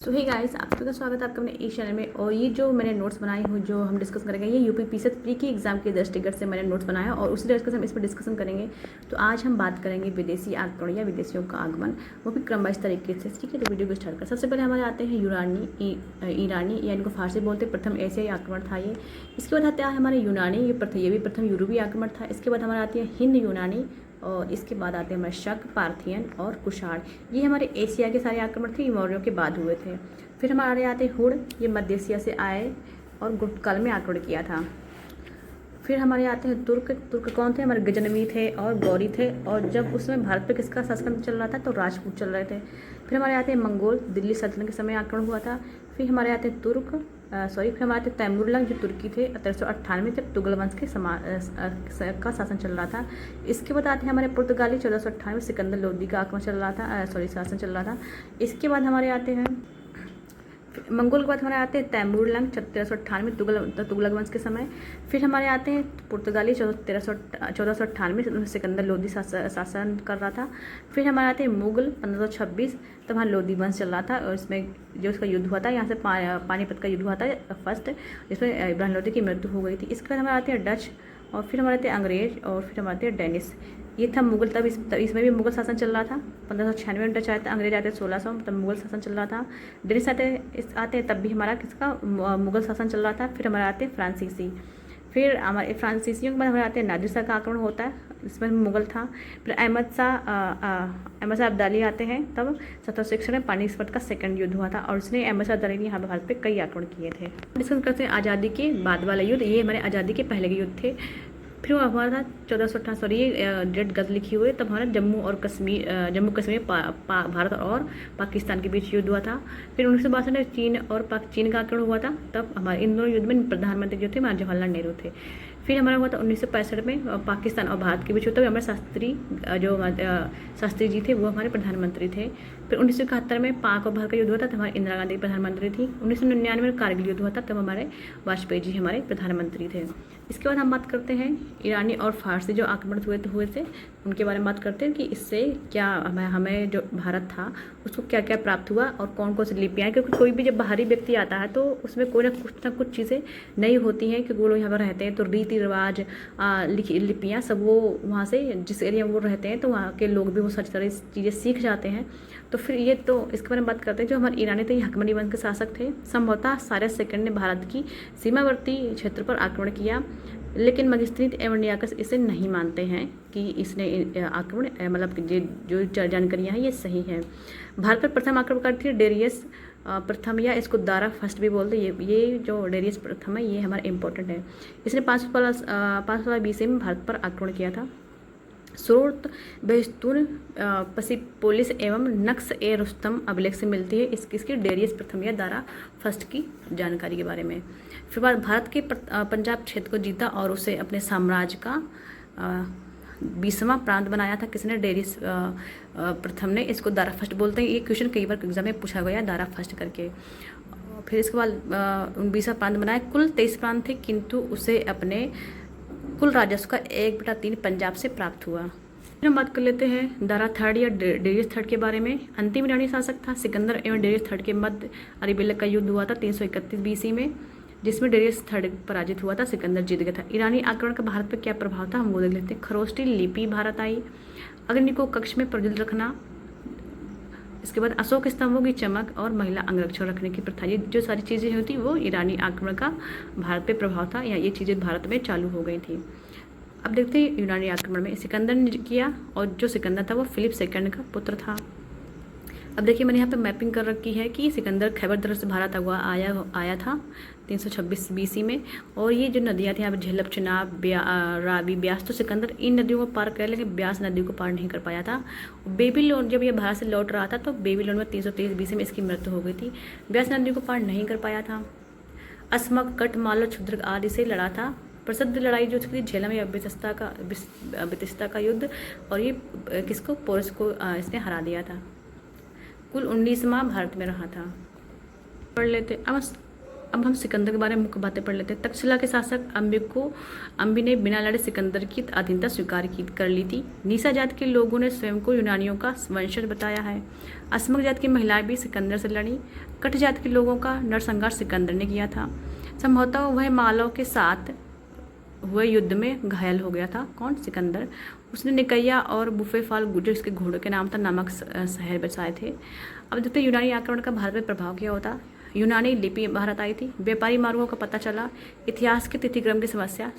सो hey guys, आप सबका स्वागत है आपका अपने इस चैनल में। और ये जो मैंने नोट्स बनाई हूँ जो हम डिस्कस करेंगे, ये यूपी पीसेट प्री की एग्जाम के दृष्टिगत से मैंने नोट्स बनाया और उसी तरह से हम इस पर डिस्कशन करेंगे। तो आज हम बात करेंगे विदेशी आक्रमण या विदेशियों का आगमन, वो भी क्रमबद्ध तरीके से। ठीक है, तो वीडियो को स्टार्ट कर। सबसे पहले हमारे आते हैं ईरानी या इनको फारसी बोलते, प्रथम एशियाई आक्रमण था ये। इसके बाद आते हैं हमारे यूनानी, ये भी प्रथम यूरोपीय आक्रमण था। इसके बाद हमारे आते हैं हिंद यूनानी और इसके बाद आते हैं हमारे शक, पार्थियन और कुषाण। ये हमारे एशिया के सारे आक्रमण थे, ये मौर्यों के बाद हुए थे। फिर हमारे आते हुड़, ये मध्य एशिया से आए और गुप्त काल में आक्रमण किया था। फिर हमारे आते हैं तुर्क कौन थे? हमारे गजनवी थे और गौरी थे। और जब उसमें भारत पे किसका शासन चल रहा था? तो राजपूत चल रहे थे। फिर हमारे आते हैं मंगोल, दिल्ली सल्तनत के समय आक्रमण हुआ था। फिर हमारे आते हैं फिर हमारे आते तैमूरलंग जो तुर्की थे 1398, जब तुगल वंश के का शासन चल रहा था। इसके बाद आते हैं हमारे पुर्तगाली 1498, सिकंदर लोदी का आक्रमण चल रहा था, शासन चल रहा था। इसके बाद हमारे आते हैं मंगोल के बाद हमारे आते हैं तैमूरलंग 1398, तुगलक वंश के समय। फिर हमारे आते हैं पुर्तगाली 1498, सिकंदर लोदी शासन कर रहा था। फिर हमारे आते हैं मुगल 1526, तब वहाँ लोदी वंश चल रहा था और इसमें जो उसका युद्ध हुआ था, यहाँ से पानीपत का युद्ध हुआ था फर्स्ट, जिसमें इब्राहिम लोदी की मृत्यु हो गई थी। इसके बाद हमारे आते हैं डच और फिर हमारे आते हैं अंग्रेज और फिर हमारे आते हैं डेनिस। ये था मुगल। तब इसमें भी मुगल शासन चल रहा था। 1596 में डच आए थे, अंग्रेज आते 1600, तब मुगल शासन चल रहा था। डेनिस आते हैं तब भी हमारा किसका मुगल शासन चल रहा था। फिर हमारे आते हैं फ्रांसीसी। फिर हमारे फ्रांसीसियों के बाद हमारे आते हैं नादिर शाह का आक्रमण होता है, इसमें मुगल था। फिर अहमद शाह अब्दाली आते हैं, तब 1761 में पानीपत का सेकंड युद्ध हुआ था और उसने अहमद शाह अब्दाली ने यहाँ भारत पे कई आक्रमण किए थे। डिस्कस करते हैं आज़ादी के बाद वाला युद्ध। ये हमारे आज़ादी के पहले के युद्ध थे। फिर हमारा था 1458, ये डेट गलत लिखी हुई है। तब हमारा जम्मू कश्मीर भारत और पाकिस्तान के बीच युद्ध हुआ था। फिर 1962 में चीन का आक्रमण हुआ था। तब हमारे इन दोनों युद्ध में प्रधानमंत्री जो थे हमारे जवाहरलाल नेहरू थे। फिर हमारा हुआ था 1965 में पाकिस्तान और भारत के बीच हुआ था। हमारे शास्त्री जी थे वो हमारे प्रधानमंत्री थे। फिर 1971 में पाक और भारत का युद्ध हुआ था, तब हमारी इंदिरा गांधी प्रधानमंत्री थी। 1999 में कारगिल युद्ध हुआ था, तब हमारे वाजपेयी जी हमारे प्रधानमंत्री थे। इसके बाद हम बात करते हैं ईरानी और फारसी जो आक्रमण हुए थे उनके बारे में बात करते हैं कि इससे क्या हमें जो भारत था उसको क्या क्या प्राप्त हुआ और कौन कौन सी लिपियाँ। क्योंकि कोई भी जब बाहरी व्यक्ति आता है तो उसमें कोई ना कुछ चीज़ें नई होती हैं, क्योंकि वो लोग यहाँ पर रहते हैं तो रीति रिवाज लिपियाँ सब वो वहाँ से जिस एरिया में वो रहते हैं तो वहाँ के लोग भी वो सच तरह चीज़ें सीख जाते हैं। तो फिर ये तो इसके बारे में बात करते हैं। जो हमारे ईरानी थे ये हकमनी वंश के शासक थे। संभवतः साइरस सेकंड ने भारत की सीमावर्ती क्षेत्र पर आक्रमण किया, लेकिन मजिस्ट्रेट एवं न्यायाधीश इसे नहीं मानते हैं कि इसने आक्रमण मतलब जो जानकारियाँ हैं ये सही है। भारत पर प्रथम आक्रमणकारी थे डेरियस प्रथम, या इसको दारा फर्स्ट भी बोलते हैं। ये जो डेरियस प्रथम है ये हमारा इंपॉर्टेंट है। इसने 516 BC में भारत पर आक्रमण किया था। सूरत बेहतून पसिपोलिस एवं नक्श ए रुस्तम अभिलेख से मिलती है इसकी डेरियस प्रथम या दारा फर्स्ट की जानकारी के बारे में। फिर बाद भारत के पंजाब क्षेत्र को जीता और उसे अपने साम्राज्य का 20वां प्रांत बनाया था किसने? डेरियस प्रथम ने। इसको दारा फर्स्ट बोलते हैं। ये क्वेश्चन कई बार एग्जाम में पूछा गया, दारा फर्स्ट करके। फिर इसके बाद 20वां प्रांत बनाया। कुल 23 प्रांत थे, किंतु उसे अपने कुल राजस्व का 1/3 पंजाब से प्राप्त हुआ। फिर हम बात कर लेते हैं दारा थर्ड या डेरियस थर्ड के बारे में। अंतिम ईरानी शासक था सिकंदर एवं डेरियस थर्ड के मध्य अरबियला का युद्ध हुआ था 331 BC में, जिसमें डेरियस थर्ड पराजित हुआ था, सिकंदर जीत गया था। ईरानी आक्रमण का भारत पर क्या प्रभाव था हम वो देख लेते हैं। खरोष्टी लिपि भारत आई। अग्नि को कक्ष में प्रज्वलित रखना। इसके बाद अशोक स्तंभों की चमक और महिला अंगरक्षण रखने की प्रथा। ये जो सारी चीज़ें होती वो ईरानी आक्रमण का भारत पे प्रभाव था, या ये चीज़ें भारत में चालू हो गई थी। अब देखते हैं यूनानी आक्रमण में सिकंदर ने किया, और जो सिकंदर था वो फिलिप सेकंड का पुत्र था। अब देखिए मैंने यहाँ पे मैपिंग कर रखी है कि सिकंदर खैबर दर्र से भारत आया था 326 BC में। और ये जो नदियाँ थी यहाँ पे झेलम, चेनाब, रावी, ब्यास, तो सिकंदर इन नदियों को पार कर, लेकिन ब्यास नदी को पार नहीं कर पाया था। बेबीलोन जब ये भारत से लौट रहा था तो बेबीलोन में 323 BC में इसकी मृत्यु हो गई थी। ब्यास नदी को पार नहीं कर पाया था। अस्मक, कट, मालो, क्षुद्रक आदि से लड़ा था। प्रसिद्ध लड़ाई जो थी झेलम या बितिस्ता का युद्ध, और ये किसको? पोरस को इसने हरा दिया था। कुल 19 माह भारत में रहा था। पढ़ लेते। अब अब हम सिकंदर के बारे में मुख्य बातें पढ़ लेते हैं। तक्षशिला के शासक अंबी ने बिना लड़े सिकंदर की अधीनता स्वीकार कर ली थी। नीसा जात के लोगों ने स्वयं को यूनानियों का वंशज बताया है। अस्मक जात की महिलाएं भी सिकंदर से लड़ी। कठ जात के लोगों का नरसंहार सिकंदर ने किया था। संभवतः वह मालव के साथ हुए युद्ध में घायल हो गया था। कौन? सिकंदर। उसने निकैया और बुफेफाल जो इसके घोड़े के नाम था नामक शहर बसाए थे। अब देखते यूनानी आक्रमण का भारत पर प्रभाव क्या होता। यूनानी लिपि भारत आई थी। व्यापारी मार्गों का पता चला। इतिहास के तिथिक्रम की समस्या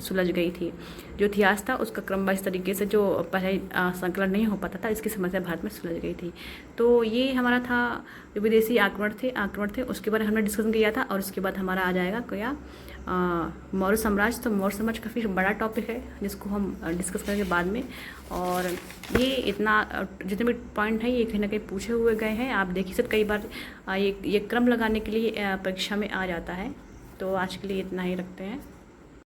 सुलझ गई थी। जो इतिहास था उसका क्रम वाइज तरीके से जो पहले संकलन नहीं हो पाता था, इसकी समस्या भारत में सुलझ गई थी। तो ये हमारा था जो विदेशी आक्रमण थे उसके बारे में हमने डिस्कशन किया था। और उसके बाद हमारा आ जाएगा क्या, मौर्य साम्राज्य। तो मौर्य साम्राज्य काफ़ी बड़ा टॉपिक है जिसको हम डिस्कस करेंगे बाद में। और ये इतना जितने भी पॉइंट हैं ये कहीं ना कहीं पूछे हुए गए हैं। आप देखिए सर कई बार ये क्रम लगाने के लिए परीक्षा में आ जाता है। तो आज के लिए इतना ही रखते हैं।